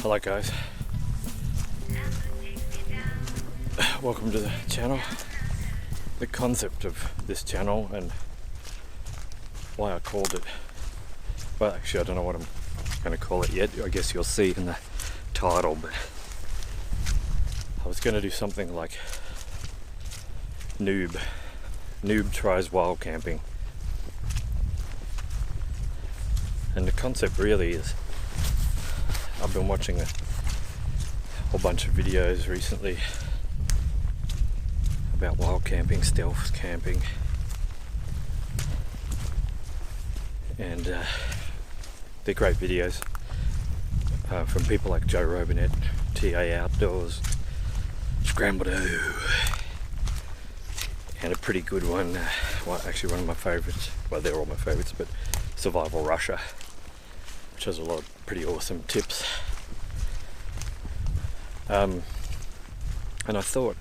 Hello guys, welcome to the channel. The concept of this channel and why I called it, well actually I don't know what I'm going to call it yet. I guess you'll see in the title, but I was going to do something like Noob tries wild camping. And the concept really is, I've been watching a whole bunch of videos recently about wild camping, stealth camping, and they're great videos from people like Joe Robinet, TA Outdoors, Scrambled and a pretty good one, well actually one of my favourites, well they're all my favourites, but Survival Russia, which has a lot of pretty awesome tips. And I thought,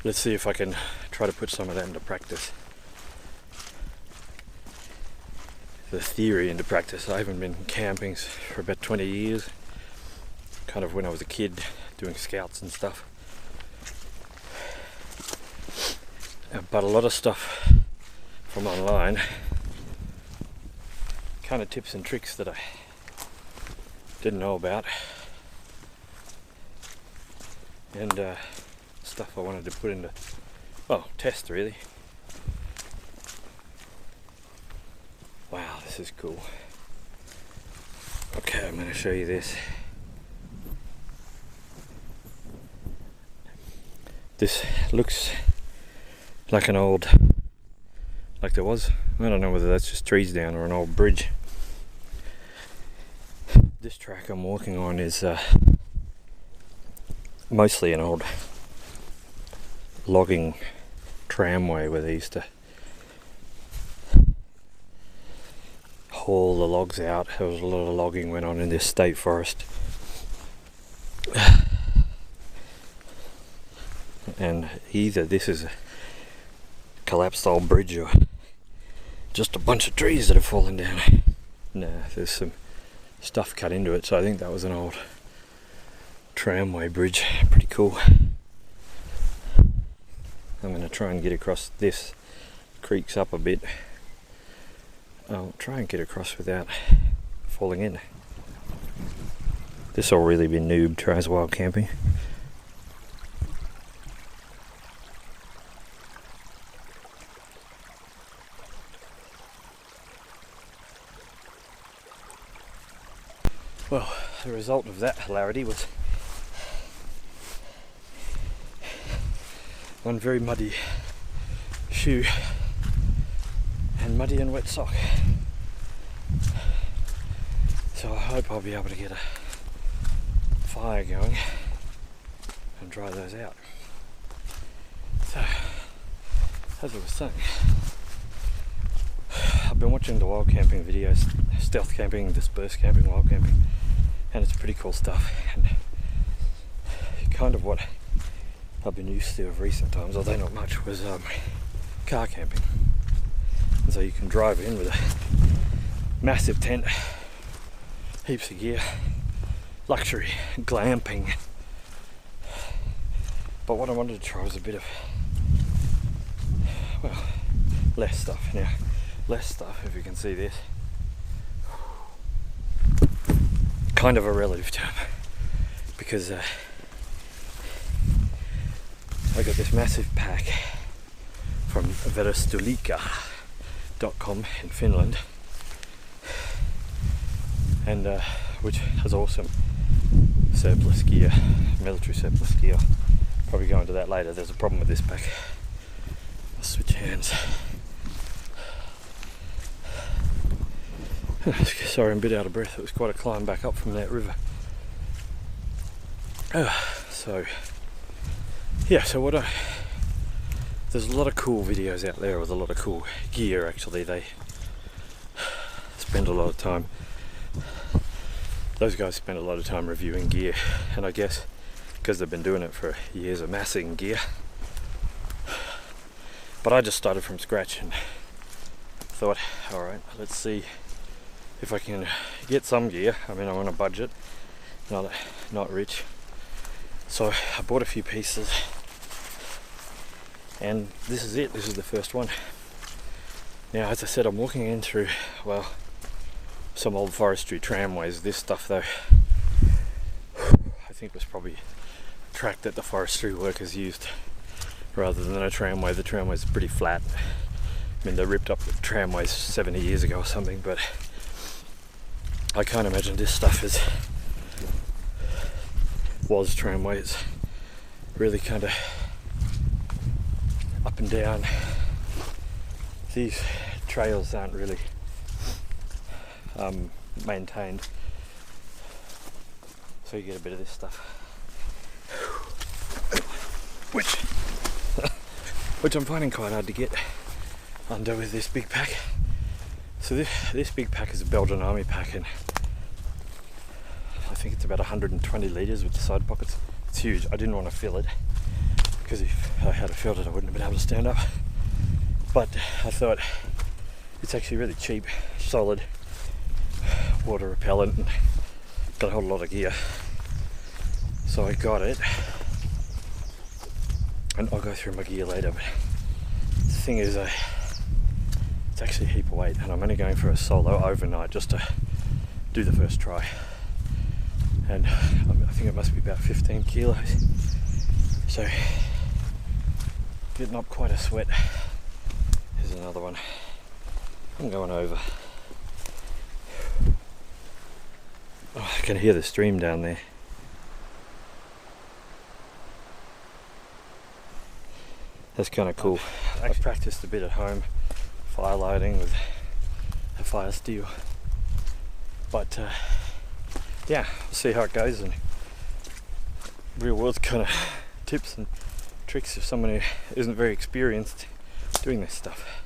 let's see if I can try to put some of that into practice. The theory into practice. I haven't been camping for about 20 years, kind of when I was a kid doing scouts and stuff. But a lot of stuff from online, kind of tips and tricks that I didn't know about, and stuff I wanted to put into, well, test really. Wow, this is cool. Okay, I'm going to show you this. This looks like an old, like there was, I don't know whether that's just trees down or an old bridge. This track I'm walking on is mostly an old logging tramway where they used to haul the logs out. There was a lot of logging went on in this state forest. And either this is a collapsed old bridge or just a bunch of trees that have fallen down. Nah, there's some stuff cut into it, so I think that was an old tramway bridge. Pretty cool. I'm going to try and get across this. Creeks up a bit. I'll try and get across without falling in. This will really be Noob tries wild camping. Well, the result of that hilarity was one very muddy shoe and muddy and wet sock. So I hope I'll be able to get a fire going and dry those out. So, as I was saying, I've been watching the wild camping videos, stealth camping, dispersed camping, wild camping, and it's pretty cool stuff, and kind of what I've been used to of recent times, although not much, was car camping. And so you can drive in with a massive tent, heaps of gear, luxury, glamping. But what I wanted to try was a bit of, well, less stuff. Now, less stuff, if you can see this, kind of a relative term, because I got this massive pack from verestulika.com in Finland, and which has awesome surplus gear, military surplus gear. Probably go into that later. There's a problem with this pack. I'll switch hands. Sorry, I'm a bit out of breath. It was quite a climb back up from that river. So there's a lot of cool videos out there with a lot of cool gear. Actually, they spend a lot of time, those guys spend a lot of time reviewing gear, and I guess because they've been doing it for years, amassing gear. But I just started from scratch and thought, alright, let's see if I can get some gear. I mean, I'm on a budget, not rich. So I bought a few pieces, and this is it. This is the first one. Now, as I said, I'm walking in through, well, some old forestry tramways. This stuff though, I think was probably a track that the forestry workers used rather than a tramway. The tramway's pretty flat. I mean, they ripped up the tramways 70 years ago or something, but I can't imagine this stuff was tramways. Really kind of up and down. These trails aren't really maintained, so you get a bit of this stuff, which I'm finding quite hard to get under with this big pack. So this big pack is a Belgian army pack, and I think it's about 120 litres with the side pockets. It's huge. I didn't want to fill it, because if I had filled it I wouldn't have been able to stand up. But I thought it's actually really cheap, solid, water repellent, and got a whole lot of gear. So I got it, and I'll go through my gear later. But the thing is, it's actually a heap of weight, and I'm only going for a solo overnight just to do the first try. And I think it must be about 15 kilos. So getting up quite a sweat. Here's another one. I'm going over. Oh, I can hear the stream down there. That's kind of cool. I've practiced a bit at home, fire lighting with a fire steel. But yeah, we'll see how it goes, and real world kind of tips and tricks if someone who isn't very experienced doing this stuff.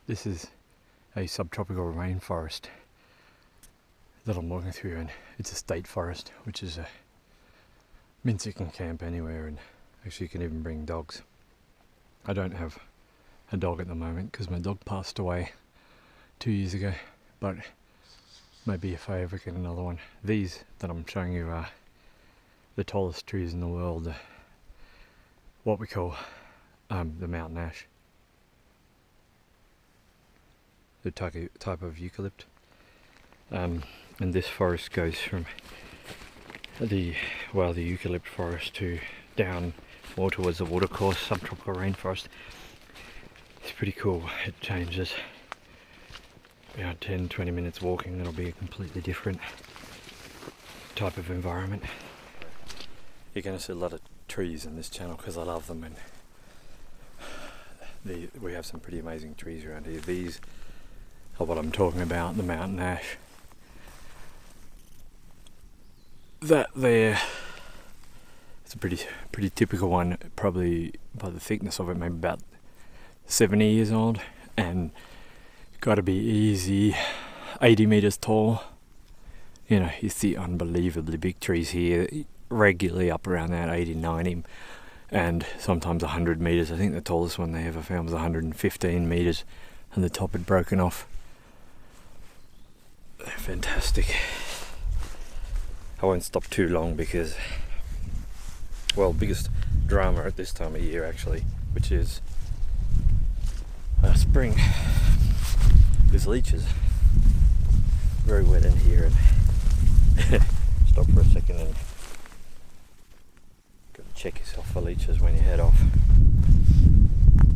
This is a subtropical rainforest that I'm walking through, and it's a state forest, which is means you can camp anywhere, and actually you can even bring dogs. I don't have a dog at the moment because my dog passed away 2 years ago, but maybe if I ever get another one. These that I'm showing you are the tallest trees in the world, what we call the mountain ash, the type of eucalypt. And this forest goes from the eucalypt forest to down more towards the watercourse, subtropical rainforest. It's pretty cool. It changes. About 10-20 minutes walking, it'll be a completely different type of environment. You're going to see a lot of trees in this channel because I love them, and we have some pretty amazing trees around here. These are what I'm talking about, the mountain ash. That there, it's a pretty typical one, probably by the thickness of it, maybe about 70 years old, and got to be easy 80 meters tall. You know, you see unbelievably big trees here, regularly up around that 80, 90, and sometimes 100 meters. I think the tallest one they ever found was 115 meters, and the top had broken off. They're fantastic. I won't stop too long because, well, biggest drama at this time of year actually, which is spring, is leeches. Very wet in here, and stop for a second and got to check yourself for leeches when you head off.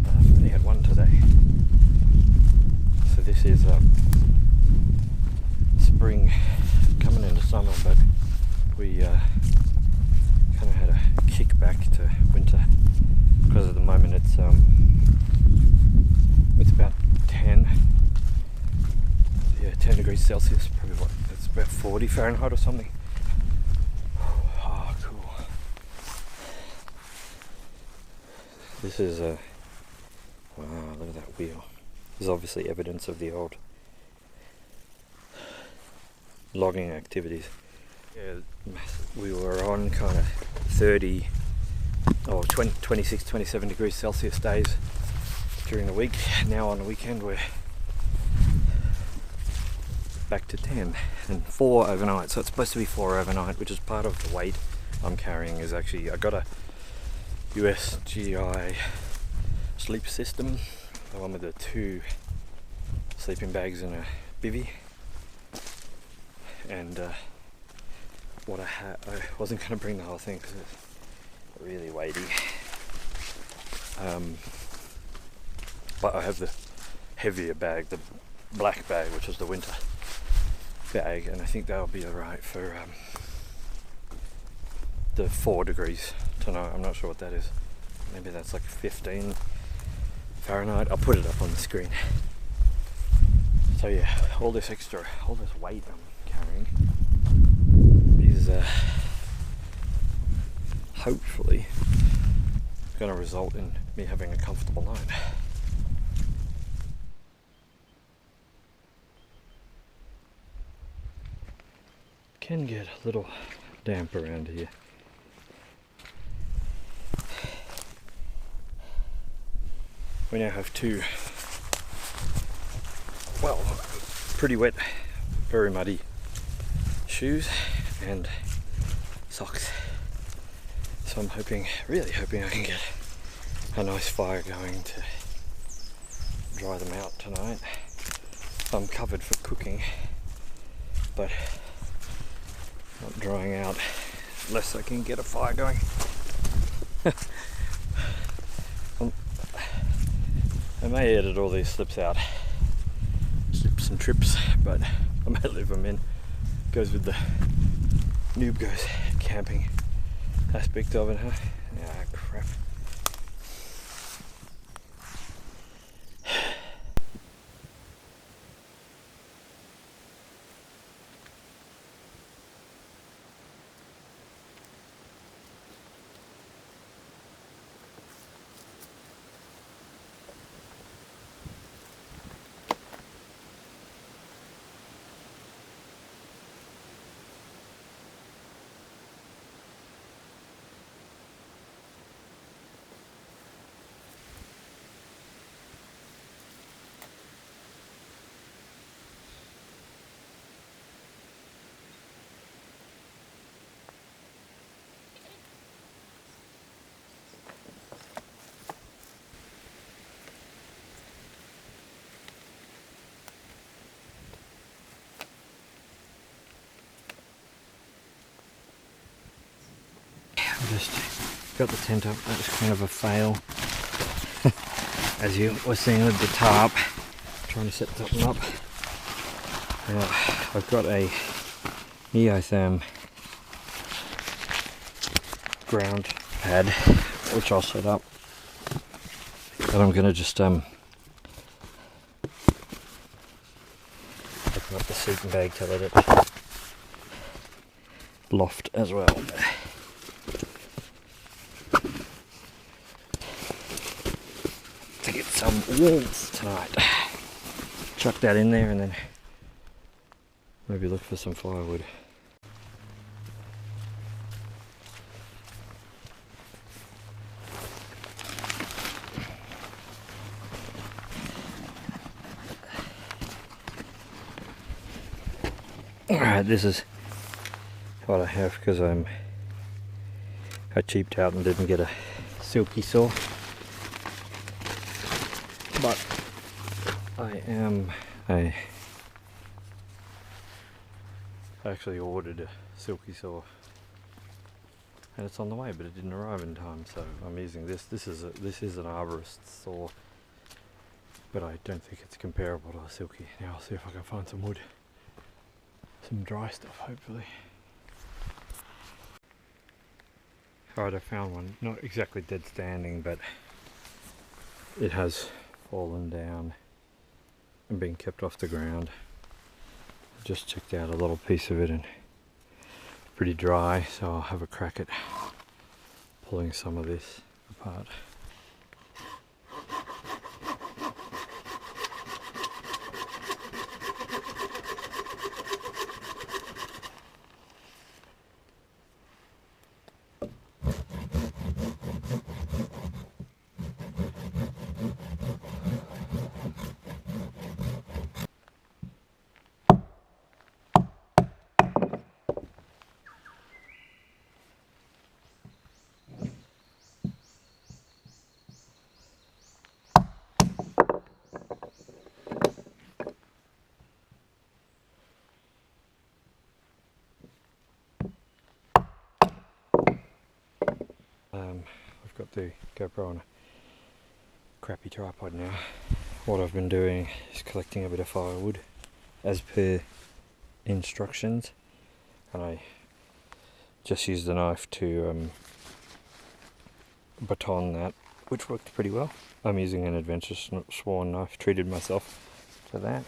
I only had one today. So this is spring coming into summer, but we kind of had a kick back to winter because at the moment it's about 10 degrees Celsius, probably what, it's about 40 Fahrenheit or something. Oh, cool. This is wow, look at that wheel. There's obviously evidence of the old logging activities. Yeah, we were on kind of 30 or 26, 27 degrees Celsius days during the week. Now on the weekend we're back to 10 and 4 overnight. So it's supposed to be 4 overnight, which is part of the weight I'm carrying. Is actually, I got a USGI sleep system, the one with the 2 sleeping bags and a bivvy. And what I wasn't going to bring the whole thing because it's really weighty. But I have the heavier bag, the black bag, which is the winter bag, and I think that'll be alright for the 4 degrees tonight. I'm not sure what that is. Maybe that's like 15 Fahrenheit. I'll put it up on the screen. So yeah, all this weight I'm carrying is hopefully going to result in me having a comfortable night. Can get a little damp around here. We now have 2 pretty wet, very muddy shoes and socks. So I'm really hoping I can get a nice fire going to dry them out tonight. I'm covered for cooking, but not drying out unless I can get a fire going. I may edit all these slips out, slips and trips, but I may leave them in. Goes with the Noob goes camping aspect of it, huh? Ah, crap. Just got the tent up. That was kind of a fail. As you were seeing at the top, trying to set something up. I've got a neotherm ground pad which I'll set up. But I'm going to just open up the sleeping bag to let it loft as well. To get some warmth tonight. Chuck that in there and then maybe look for some firewood. Alright, this is what I have because I cheaped out and didn't get a silky saw. But I actually ordered a silky saw and it's on the way, but it didn't arrive in time, so I'm using this. This is an arborist saw, but I don't think it's comparable to a silky. Now I'll see if I can find some wood, some dry stuff hopefully. Alright, I found one, not exactly dead standing, but it has fallen down and been kept off the ground. Just checked out a little piece of it and it's pretty dry, so I'll have a crack at pulling some of this apart. the GoPro on a crappy tripod now. What I've been doing is collecting a bit of firewood as per instructions, and I just used the knife to baton that, which worked pretty well. I'm using an Adventure Swan knife, treated myself to that.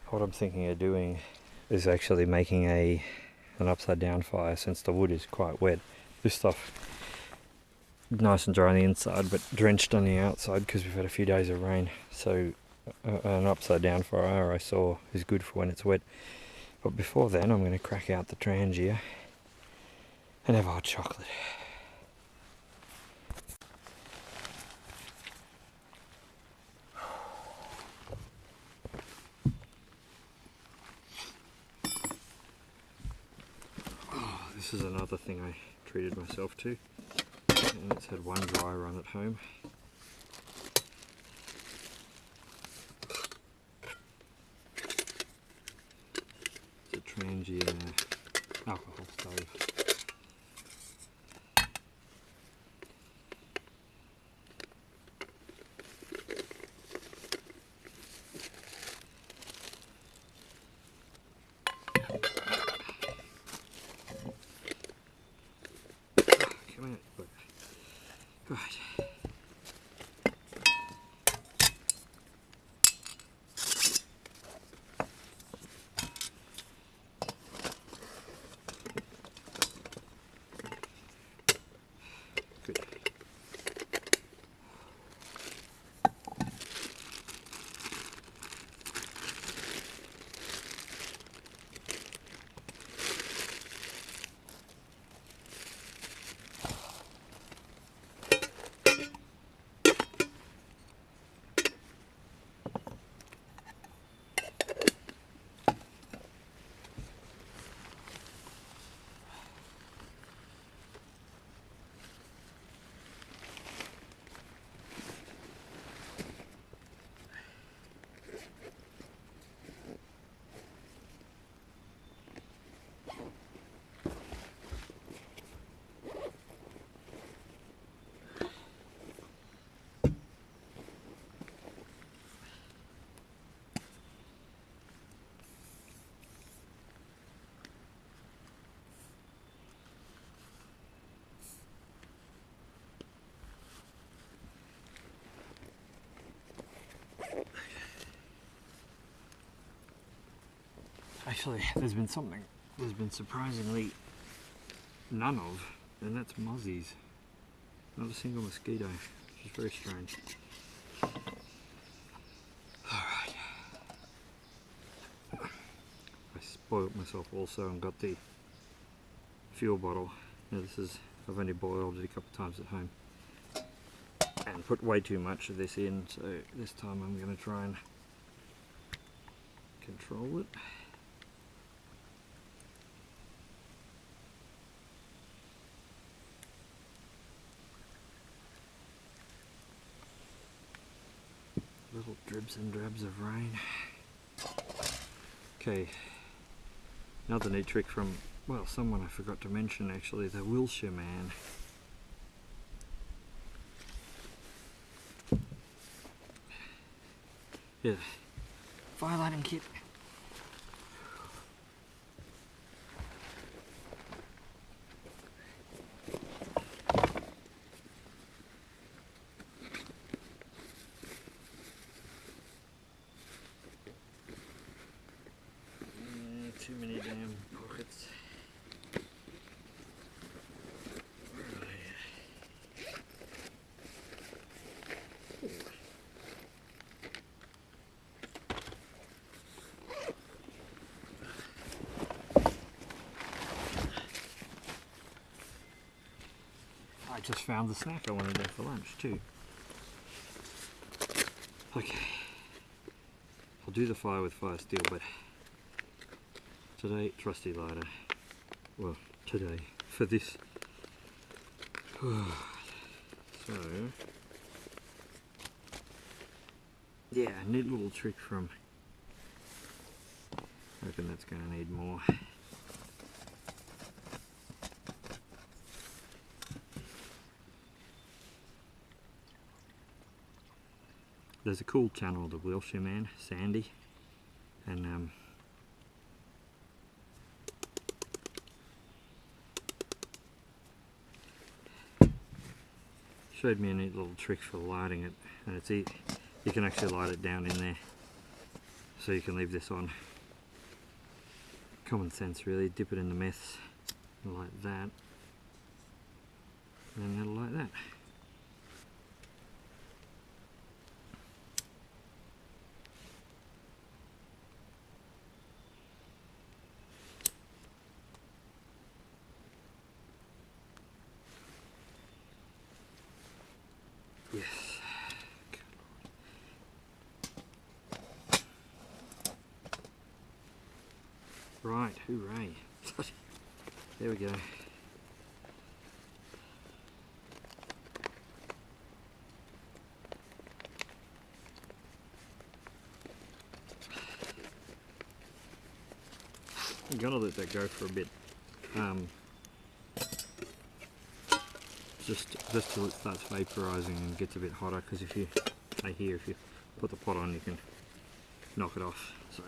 What I'm thinking of doing is actually making an upside down fire, since the wood is quite wet. This stuff nice and dry on the inside but drenched on the outside because we've had a few days of rain, so an upside down fire I saw is good for when it's wet. But before then I'm going to crack out the Trangia and have a hot chocolate. This is another thing I treated myself to, and it's had one dry run at home. It's a Trangia alcohol stove. Right. Good. Actually, there's been surprisingly none of, and that's muzzies. Not a single mosquito, which is very strange. Alright. I spoilt myself also and got the fuel bottle. Now I've only boiled it a couple of times at home and put way too much of this in, so this time I'm going to try and control it. Little dribs and drabs of rain. Okay, another neat trick from, well, someone I forgot to mention actually, the Wilshire man. Yeah, fire lighting kit. 2 I just found the snack I wanted there for lunch too. Okay, I'll do the fire with fire steel, but today, trusty lighter. Well, today, for this. So, yeah, a neat little trick from, I reckon that's going to need more. there's a cool channel, the Wilshire man, Sandy, and showed me a neat little trick for lighting it, and it's you can actually light it down in there, so you can leave this on. Common sense really, dip it in the meths like that, and it'll light that. Yes. Right, hooray. There we go. I'm gonna let that go for a bit. Just till it starts vaporizing and gets a bit hotter, because if you put the pot on, you can knock it off. So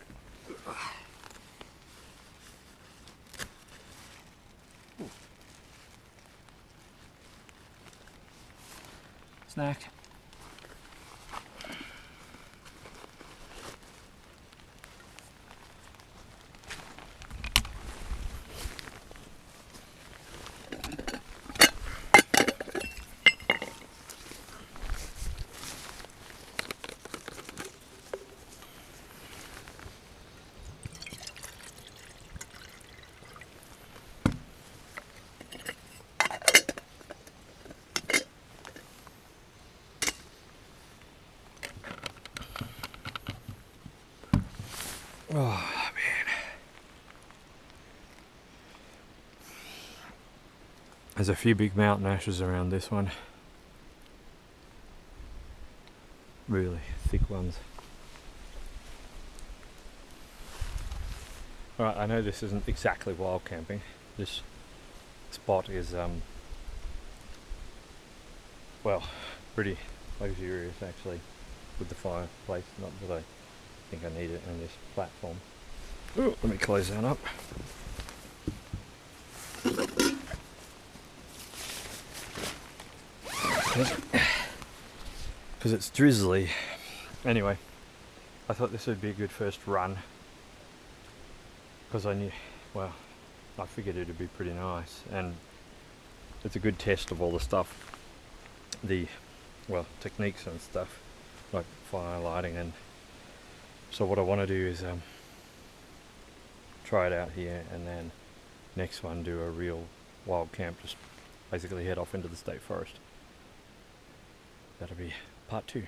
snack. Oh man, there's a few big mountain ashes around this one, really thick ones. Alright, I know this isn't exactly wild camping. This spot is well, pretty luxurious actually, with the fireplace. Not that I think I need it on this platform. Ooh, let me close that up. Because it's drizzly. Anyway, I thought this would be a good first run, because I knew, well, I figured it would be pretty nice, and it's a good test of all the stuff, the, well, techniques and stuff, like fire lighting. And so what I want to do is try it out here, and then next one do a real wild camp, just basically head off into the state forest. That'll be part 2.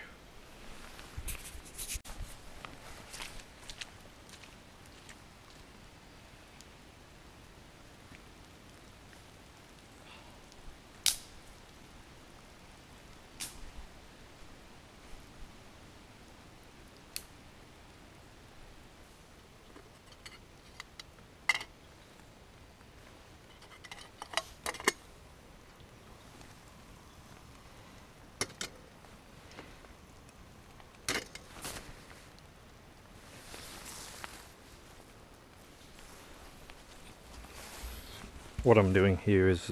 What I'm doing here is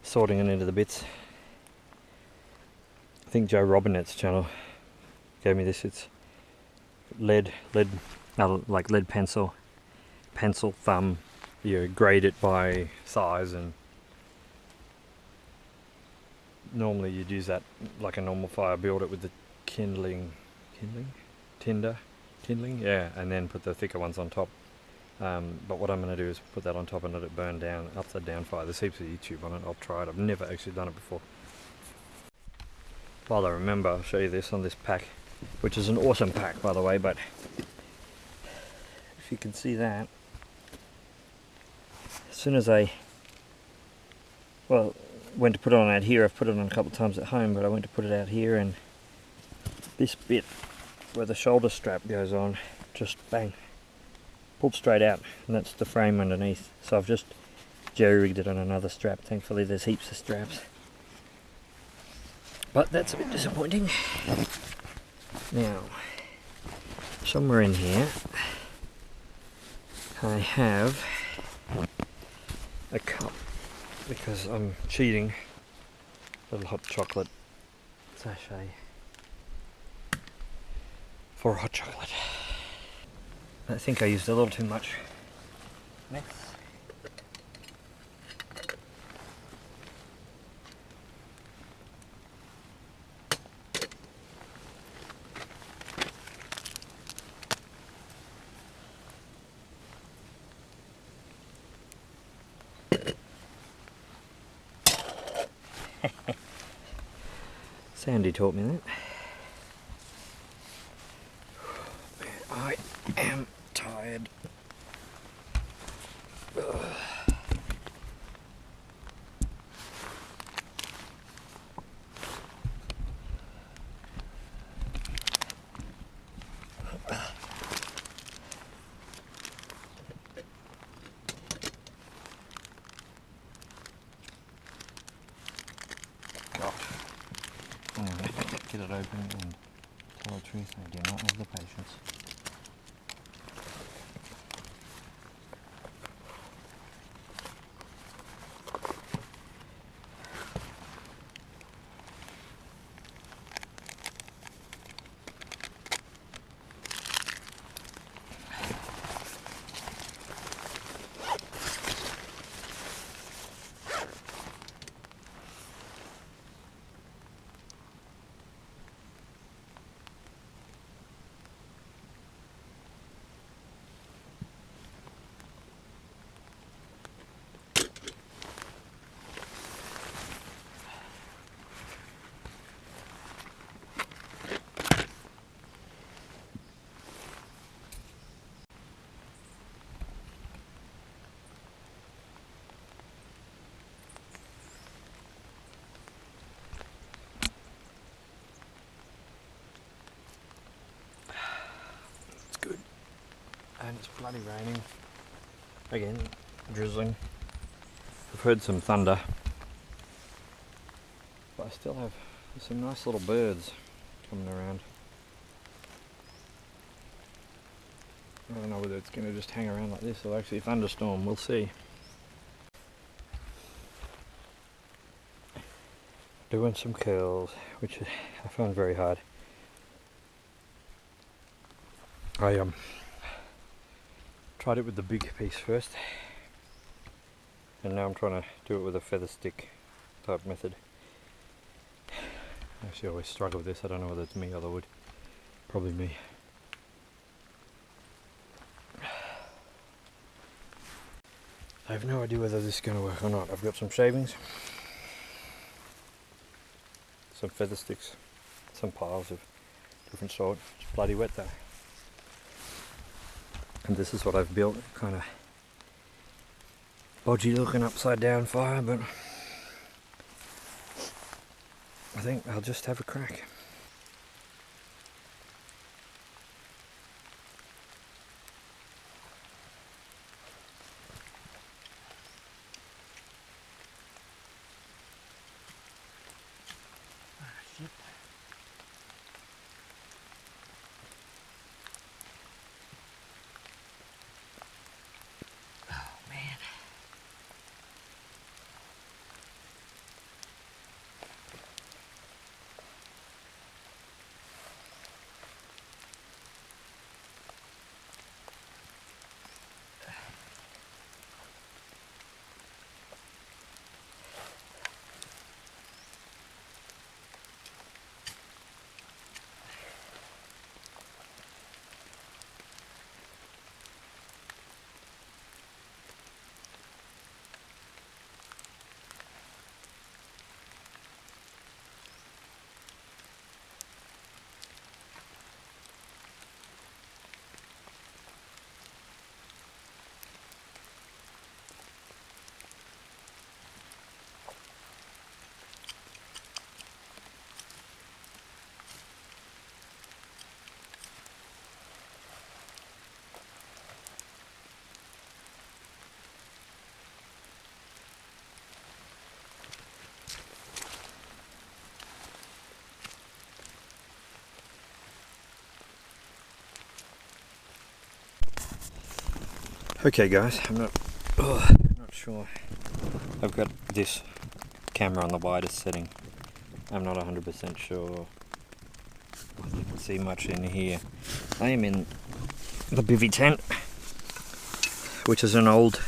sorting it into the bits. I think Joe Robinette's channel gave me this. It's lead pencil, thumb. You grade it by size, and normally you'd use that like a normal fire, build it with the kindling, yeah, and then put the thicker ones on top. But what I'm going to do is put that on top and let it burn down, upside down fire. There's heaps of YouTube on it. I'll try it. I've never actually done it before. While I remember, I'll show you this on this pack, which is an awesome pack, by the way. But if you can see that, as soon as I, well, went to put it on out here, I've put it on a couple of times at home, but I went to put it out here, and this bit where the shoulder strap goes on, just bang, pulled straight out, and that's the frame underneath. So I've just jerry-rigged it on another strap. Thankfully there's heaps of straps. But that's a bit disappointing. Now, somewhere in here, I have a cup because I'm cheating. A little hot chocolate sachet for hot chocolate. I think I used a little too much mix. Sandy taught me that. I am tired. Ugh. God. Anyway, get it open and tell the truth, I do not have the patience. Good. And it's bloody raining. Again, drizzling. I've heard some thunder. But I still have some nice little birds coming around. I don't know whether it's going to just hang around like this or actually thunderstorm, we'll see. Doing some curls, which I found very hard. I tried it with the big piece first, and now I'm trying to do it with a feather stick type method. I actually always struggle with this. I don't know whether it's me or the wood. Probably me. I have no idea whether this is going to work or not. I've got some shavings, some feather sticks, some piles of different sort. It's bloody wet though. And this is what I've built, kind of bodgy looking upside down fire, but I think I'll just have a crack. Okay guys, I'm not sure. I've got this camera on the widest setting. I'm not 100% sure if you can see much in here. I am in the bivvy tent, which is an old,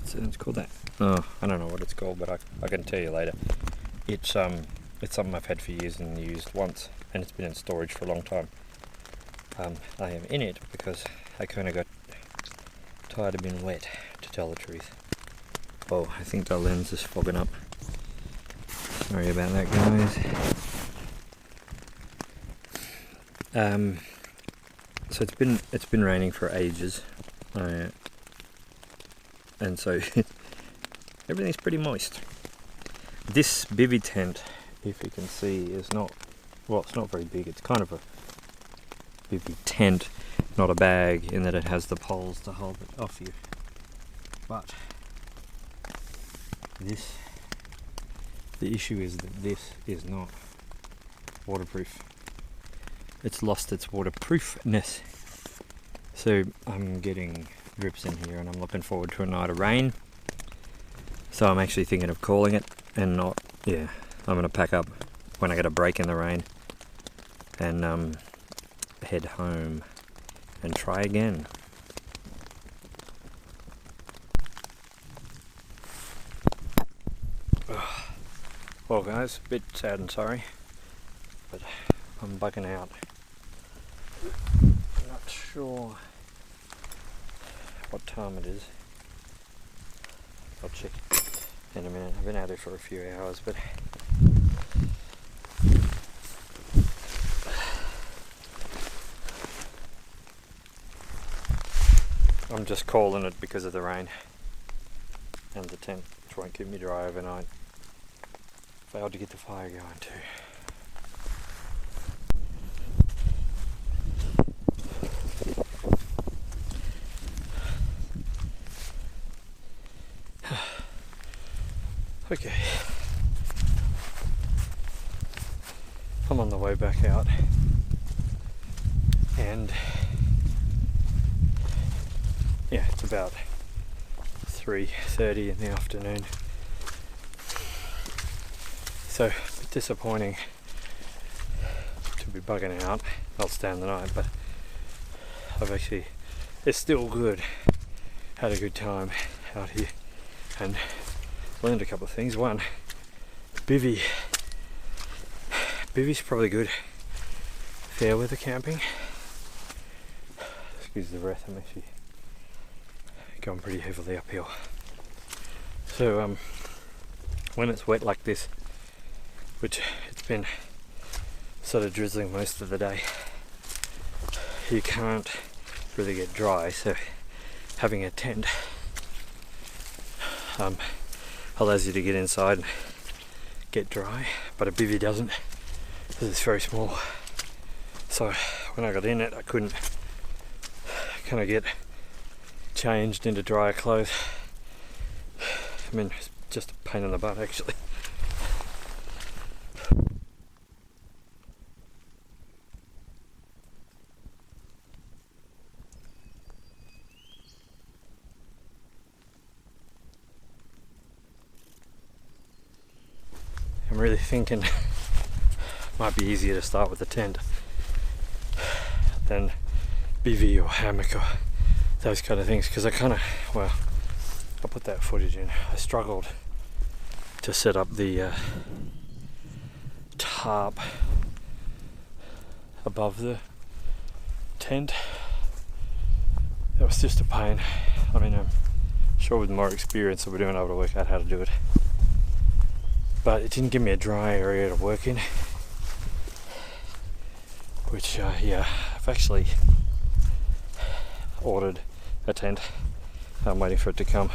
it's called that. Oh, I don't know what it's called, but I can tell you later. It's something I've had for years and used once, and it's been in storage for a long time. I am in it because I kind of got tired of being wet, to tell the truth. Oh, I think the lens is fogging up. Sorry about that, guys. So it's been raining for ages, and so everything's pretty moist. This bivvy tent, if you can see, is not, well, it's not very big. It's kind of a bivvy tent, not a bag, in that it has the poles to hold it off you. But the issue is that this is not waterproof. It's lost its waterproofness. So I'm getting drips in here, and I'm looking forward to a night of rain. So I'm actually thinking of calling it and not, I'm going to pack up when I get a break in the rain and head home and try again. Well guys, a bit sad and sorry, but I'm bugging out. I'm not sure what time it is. I'll check in a minute. I've been out here for a few hours, but I'm just calling it because of the rain and the tent, which won't keep me dry overnight. Failed to get the fire going too. Okay, I'm on the way back out, and yeah, it's about 3:30 in the afternoon. So, a bit disappointing to be bugging out. I'll stay the night, but it's still good. Had a good time out here and learned a couple of things. One, bivvy's probably good fair weather camping. Excuse the breath, I'm actually going pretty heavily uphill. So when it's wet like this, which it's been sort of drizzling most of the day, you can't really get dry, so having a tent allows you to get inside and get dry, but a bivvy doesn't, because it's very small. So when I got in it, I couldn't kind of get changed into drier clothes. I mean, it's just a pain in the butt actually. I'm really thinking it might be easier to start with a tent than bivvy or hammock or those kind of things, because I'll put that footage in. I struggled to set up the tarp above the tent. That was just a pain. I mean, I'm sure with more experience I'll be doing able to work out how to do it. But it didn't give me a dry area to work in, which I've actually ordered a tent. I'm waiting for it to come.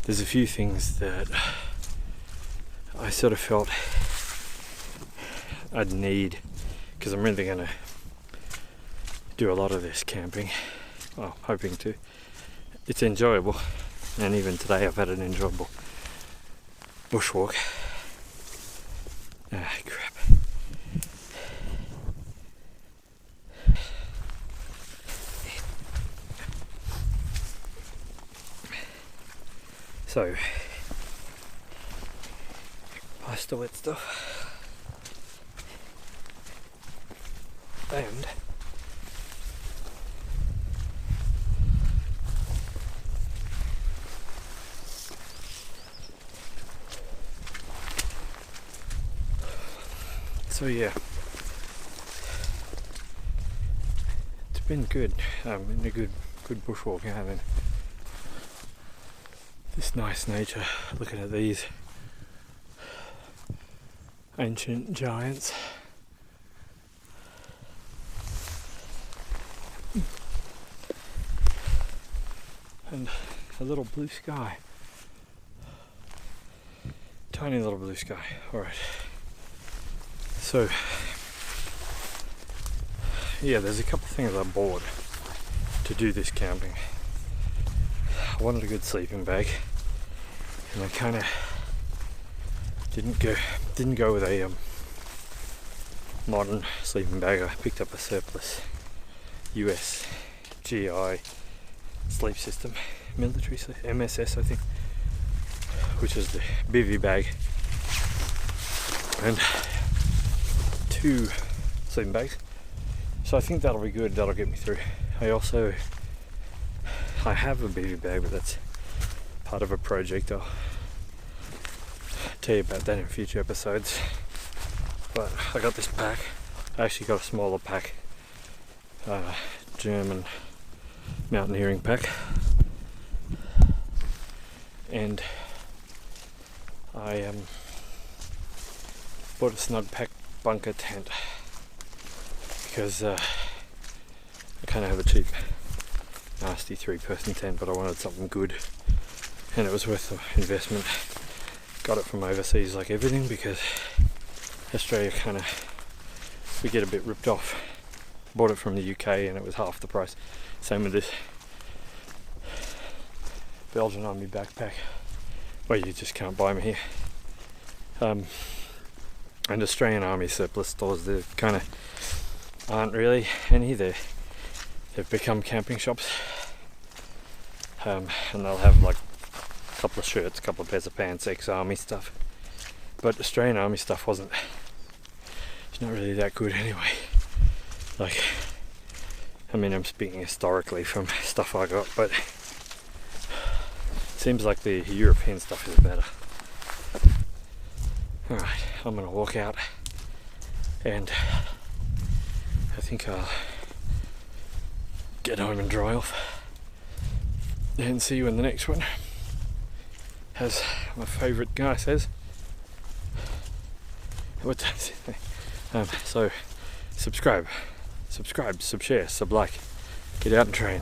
There's a few things that I sort of felt I'd need, because I'm really going to do a lot of this camping. Well, hoping to. It's enjoyable, and even today I've had an enjoyable bushwalk. Ah, crap. So past the wet stuff, and so yeah, it's been good, in a good bushwalking, having this nice nature, looking at these ancient giants. And a little blue sky. Tiny little blue sky. Alright. So, yeah, there's a couple of things I bought to do this camping. I wanted a good sleeping bag, and I kind of didn't go with a modern sleeping bag. I picked up a surplus US GI sleep system, military sleep, MSS I think, which is the bivy bag, and 2 sleeping bags. So I think that'll be good, that'll get me through. I have a bivy bag, but that's part of a project. I'll tell you about that in future episodes. But I got this pack. I actually got a smaller pack, German mountaineering pack, and I bought a snug pack bunker tent because I kind of have a cheap nasty 3-person tent, but I wanted something good and it was worth the investment. Got it from overseas like everything, because Australia we get a bit ripped off. Bought it from the UK and it was half the price. Same with this Belgian Army backpack. Well, you just can't buy them here. And Australian Army surplus stores, there aren't really any. They've become camping shops, and they'll have like a couple of shirts, a couple of pairs of pants, ex-army stuff. But Australian Army stuff it's not really that good anyway. Like, I mean, I'm speaking historically from stuff I got, but it seems like the European stuff is better. Alright, I'm gonna walk out, and I think I'll get home and dry off and see you in the next one. As my favourite guy says, so subscribe, sub-share, sub-like, get out and train.